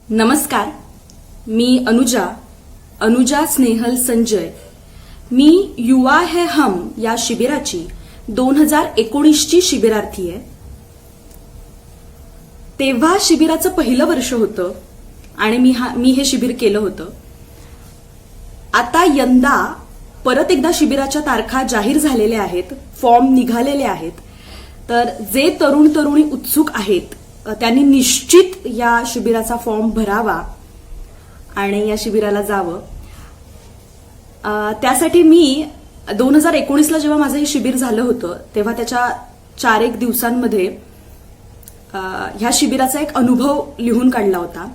नमस्कार, मी अनुजा स्नेहल संजय. मी युवा है हम या शिबिराची 2019ची शिबिरार्थी आहे. तेव्हा शिबिराचं पहिलं वर्ष होतं आणि मी हे शिबिर केलं होतं. आता यंदा परत एकदा शिबिराच्या तारखा जाहीर झालेल्या आहेत, फॉर्म निघालेले आहेत. तर जे तरुण तरुणी उत्सुक आहेत त्यांनी निश्चित या शिबिराचा फॉर्म भरावा आणि या शिबिराला जावं. त्यासाठी मी 2019ला जेव्हा माझं हे शिबिर झालं होतं तेव्हा त्याच्या 4-1 दिवसांमध्ये ह्या शिबिराचा एक अनुभव लिहून काढला होता.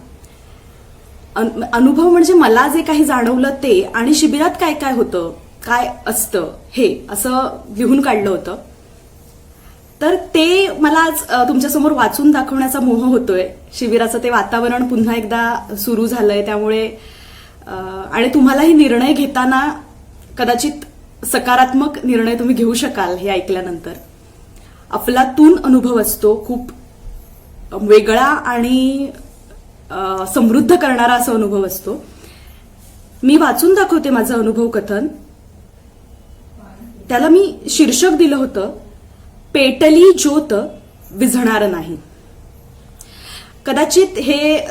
अनुभव म्हणजे मला जे काही जाणवलं ते आणि शिबिरात काय काय होतं, काय असतं हे असं लिहून काढलं होतं. तर ते मला आज तुमच्यासमोर वाचून दाखवण्याचा मोह होतोय. शिबिराचं ते वातावरण पुन्हा एकदा सुरू झालंय त्यामुळे आणि तुम्हालाही निर्णय घेताना कदाचित सकारात्मक निर्णय तुम्ही घेऊ शकाल हे ऐकल्यानंतर. अफलातून अनुभव असतो, खूप वेगळा आणि समृद्ध करणारा असा अनुभव असतो. मी वाचून दाखवते माझं अनुभव कथन. त्याला मी शीर्षक दिलं होतं, पेटली ज्योत विझणार नाही. कदाचित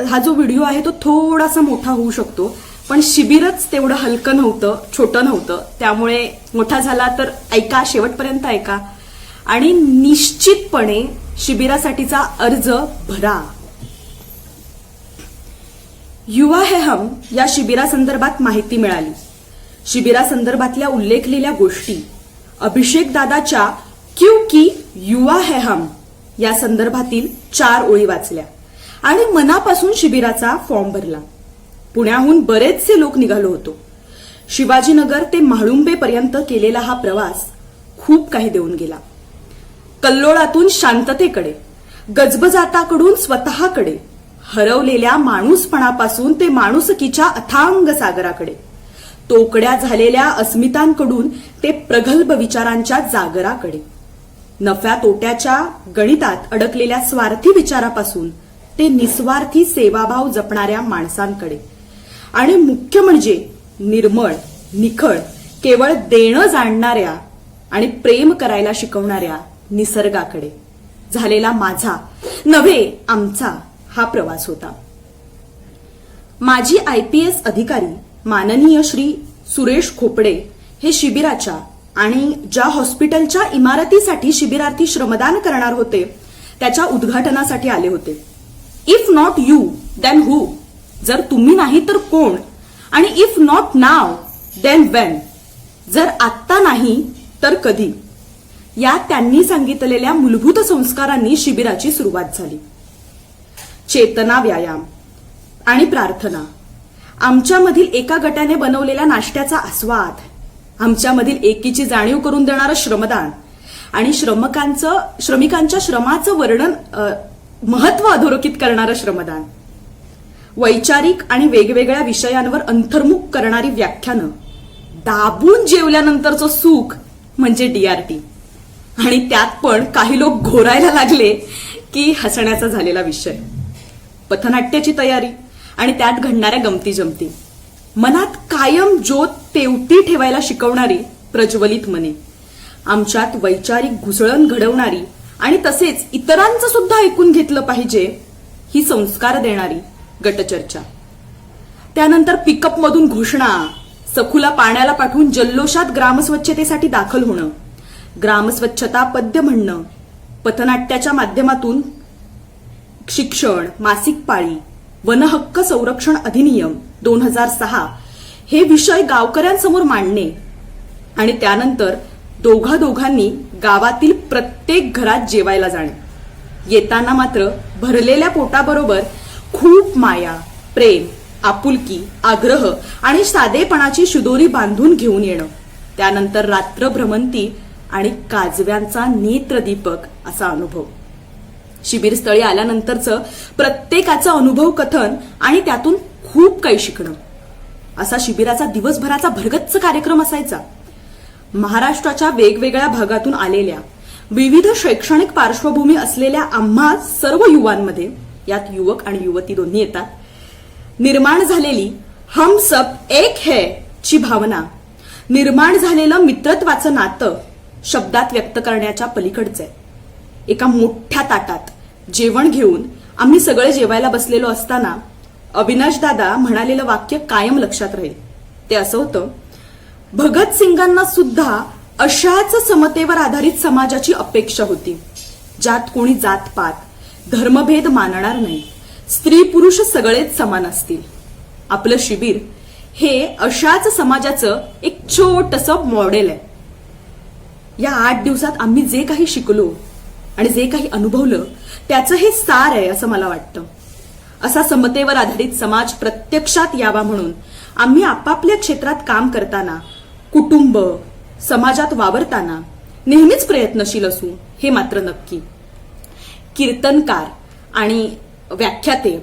हा जो व्हिडिओ आहे तो थोडासा मोठा होऊ शकतो, पण शिबिरच तेवढं हलकं नव्हतं, छोटं नव्हतं. त्यामुळे मोठा झाला तर ऐका, शेवटपर्यंत ऐका आणि निश्चितपणे शिबिरासाठीचा अर्ज भरा. युवा है हम या शिबिरासंदर्भात माहिती मिळाली. शिबिरासंदर्भातल्या उल्लेखलेल्या गोष्टी, अभिषेक दादाच्या क्योंकि युवा है हम या संदर्भातील 4 ओळी वाचल्या आणि मनापासून शिबिराचा फॉर्म भरला. पुण्याहून बरेचसे लोक निघालो होतो. शिवाजीनगर ते म्हाळुंबेपर्यंत केलेला हा प्रवास खूप काही देऊन गेला. कल्लोळातून शांततेकडे, गजबजाटाकडून स्वतःकडे, हरवलेल्या माणूसपणापासून ते माणुसकीच्या अथांग सागराकडे, तोकड्या झालेल्या अस्मितांकडून ते प्रगल्भ विचारांच्या जागराकडे, नफ्या तोट्याच्या गणितात अडकलेल्या स्वार्थी विचारापासून ते निस्वार्थी सेवाभाव जपणाऱ्या माणसांकडे आणि मुख्य म्हणजे निर्मळ, निखळ, केवळ देणं जाणणाऱ्या आणि प्रेम करायला शिकवणाऱ्या निसर्गाकडे झालेला माझा नव्हे आमचा हा प्रवास होता. माजी IPS अधिकारी माननीय श्री सुरेश खोपडे हे शिबिराच्या आणि ज्या हॉस्पिटलच्या इमारतीसाठी शिबिरार्थी श्रमदान करणार होते त्याच्या उद्घाटनासाठी आले होते. If not you then who, जर तुम्ही नाही तर कोण, आणि if not now then when, जर आत्ता नाही तर कधी, या त्यांनी सांगितलेल्या मूलभूत संस्कारांनी शिबिराची सुरुवात झाली. चेतना व्यायाम आणि प्रार्थना, आमच्यामधील एका गटाने बनवलेल्या नाश्त्याचा आस्वाद, आमच्यामधील एकीची जाणीव करून देणारं श्रमदान आणि श्रमिकांच्या श्रमाचं वर्णन, महत्व अधोरेखित करणारं श्रमदान, वैचारिक आणि वेगवेगळ्या विषयांवर अंतर्मुख करणारी व्याख्यानं, दाबून जेवल्यानंतरचं सुख म्हणजे DRT आणि त्यात पण काही लोक घोरायला लागले की हसण्याचा झालेला विषय, पथनाट्याची तयारी आणि त्यात घडणाऱ्या गमती जमती, मनात कायम ज्योत तेवती ठेवायला शिकवणारी प्रज्वलित मने, आमच्यात वैचारिक घुसळण घडवणारी आणि तसेच इतरांचं सुद्धा ऐकून घेतलं पाहिजे ही संस्कार देणारी गटचर्चा. त्यानंतर पिकअप मधून घोषणा, सखूला पाण्याला पाठवून जल्लोषात ग्रामस्वच्छतेसाठी दाखल होणं, ग्रामस्वच्छता पद्य म्हणणं, पथनाट्याच्या माध्यमातून शिक्षण, मासिक पाळी, वनहक्क संरक्षण अधिनियम 2006 हे विषय गावकऱ्यांसमोर मांडणे आणि त्यानंतर दोघांनी गावातील प्रत्येक घरात जेवायला जाणे. येताना मात्र भरलेल्या पोटाबरोबर खूप माया, प्रेम, आपुलकी, आग्रह आणि साधेपणाची शिदोरी बांधून घेऊन येणं. त्यानंतर रात्र भ्रमंती आणि काजव्यांचा नेत्रदीपक असा अनुभव. शिबिरस्थळी आल्यानंतरचं प्रत्येकाचं अनुभव कथन आणि त्यातून खूप काही शिकणं, असा शिबिराचा दिवसभराचा भरगच्च कार्यक्रम असायचा. महाराष्ट्राच्या वेगवेगळ्या भागातून आलेल्या विविध शैक्षणिक पार्श्वभूमी असलेल्या आम्हा सर्व युवांमध्ये, यात युवक आणि युवती दोन्ही येतात, निर्माण झालेली हम सब एक है ची भावना, निर्माण झालेलं मित्रत्वाचं नातं शब्दात व्यक्त करण्याच्या पलीकडचं आहे. एका मोठ्या ताटात जेवण घेऊन आम्ही सगळे जेवायला बसलेलो असताना अविनाश दादा म्हणालेलं वाक्य कायम लक्षात राहील. ते असं होतं, भगतसिंगांना सुद्धा अशाच समतेवर आधारित समाजाची अपेक्षा होती, ज्यात कोणी जातपात, धर्मभेद मानणार नाही, स्त्री पुरुष सगळेच समान असतील. आपलं शिबिर हे अशाच समाजाचं एक छोटंसं मॉडेल आहे. या 8 दिवसात आम्ही जे काही शिकलो आणि जे काही अनुभवलं त्याचं हे सार आहे असं मला वाटतं. असा समतेवर आधारित समाज प्रत्यक्षात यावा म्हणून आम्ही आपापल्या क्षेत्रात काम करताना, कुटुंब, समाजात वावरताना नेहमीच प्रयत्नशील असू हे मात्र नक्की. कीर्तनकार आणि व्याख्याते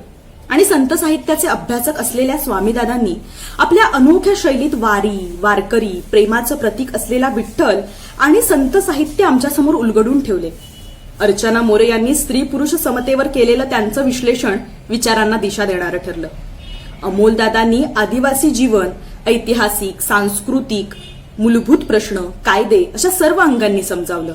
आणि संत साहित्याचे अभ्यासक असलेल्या स्वामीदादांनी आपल्या अनोख्या शैलीत वारी, वारकरी, प्रेमाचं प्रतीक असलेला विठ्ठल आणि संत साहित्य आमच्यासमोर उलगडून ठेवले. अर्चना मोरे यांनी स्त्री पुरुष समतेवर केलेलं त्यांचं विश्लेषण विचारांना दिशा देणारं ठरलं. अमोलदादांनी आदिवासी जीवन, ऐतिहासिक, सांस्कृतिक, मूलभूत प्रश्न, कायदे अशा सर्व अंगांनी समजावलं.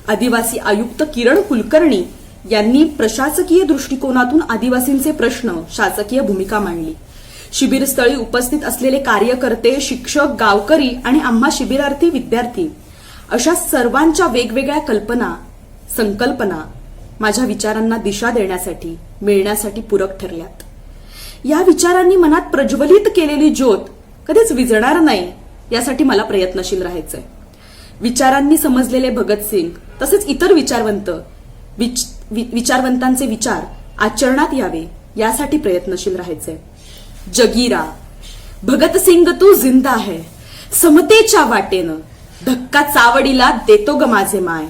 आदिवासी आयुक्त किरण कुलकर्णी यांनी प्रशासकीय दृष्टिकोनातून आदिवासींचे प्रश्न, शासकीय भूमिका मांडली. शिबिरस्थळी उपस्थित असलेले कार्यकर्ते, शिक्षक, गावकरी आणि आम्हा शिबिरार्थी विद्यार्थी अशा सर्वांच्या वेगवेगळ्या कल्पना, संकल्पना माझ्या विचारांना दिशा देण्यासाठी, मिळण्यासाठी पूरक ठरल्यात. या विचारांनी मनात प्रज्वलित केलेली ज्योत कधीच विझणार नाही यासाठी मला प्रयत्नशील राहायचंय. विचारांनी समजलेले भगतसिंग तसेच इतर विचारवंतांचे विचार आचरणात यावे यासाठी प्रयत्नशील राहायचंय. जगीरा, भगतसिंग तू जिंदा है, समतेच्या वाटेनं धक्का चावडीला देतो ग माझे माय,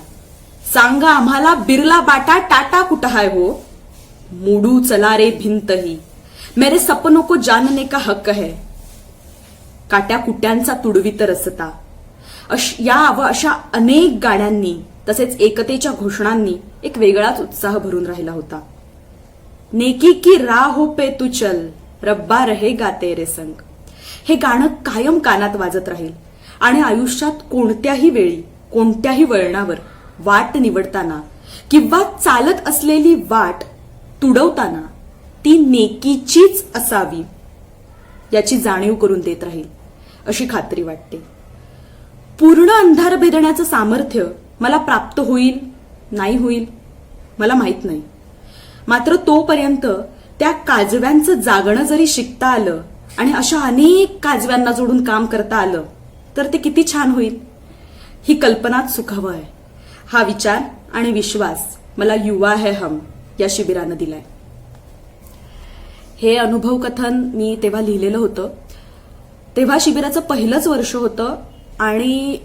सांगा आम्हाला बिर्ला बाटा टाटा कुठं हाय हो, मुडू चला रे भिंत ही, मेरे सपनों को जानने का हक है, काट्या कुट्यांचा तुडवीत रसता. या व अशा अनेक गाण्यांनी तसेच एकतेच्या घोषणांनी एक वेगळाच उत्साह भरून राहिला होता. नेकी की राह पे तू चल, रब्बा रहेगा तेरे संग, हे गाणं कायम कानात वाजत राहील आणि आयुष्यात कोणत्याही वेळी, कोणत्याही वळणावर वाट निवडताना किंवा चालत असलेली वाट तुडवताना ती नेकीचीच असावी याची जाणीव करून देत राहील अशी खात्री वाटते. पूर्ण अंधार भेदण्याचं सामर्थ्य मला प्राप्त होईल नाही होईल मला माहित नाही. मात्र तोपर्यंत त्या काजव्यांचं जागणं जरी शिकता आलं आणि अशा अनेक काजव्यांना जोडून काम करता आलं तर ते किती छान होईल. ही कल्पनाच सुखावं आहे. हा विचार आणि विश्वास मला युवा है हम या शिबिरानं दिलाय. हे अनुभव कथन मी तेव्हा लिहिलेलं होतं. तेव्हा शिबिराचं पहिलंच वर्ष होतं आणि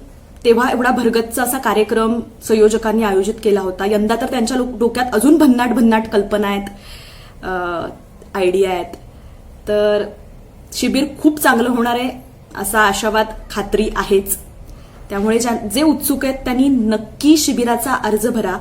तेव्हा एवढा भरगच्च असा कार्यक्रम संयोजकांनी आयोजित केला होता. यंदा तर त्यांच्या डोक्यात अजून भन्नाट कल्पना आहेत, आयडिया आहेत. तर शिबिर खूप चांगलं होणार आहे असा आशावाद, खात्री आहेच. त्यामुळे जे उत्सुक आहेत त्यांनी नक्की शिबिराचा अर्ज भरा.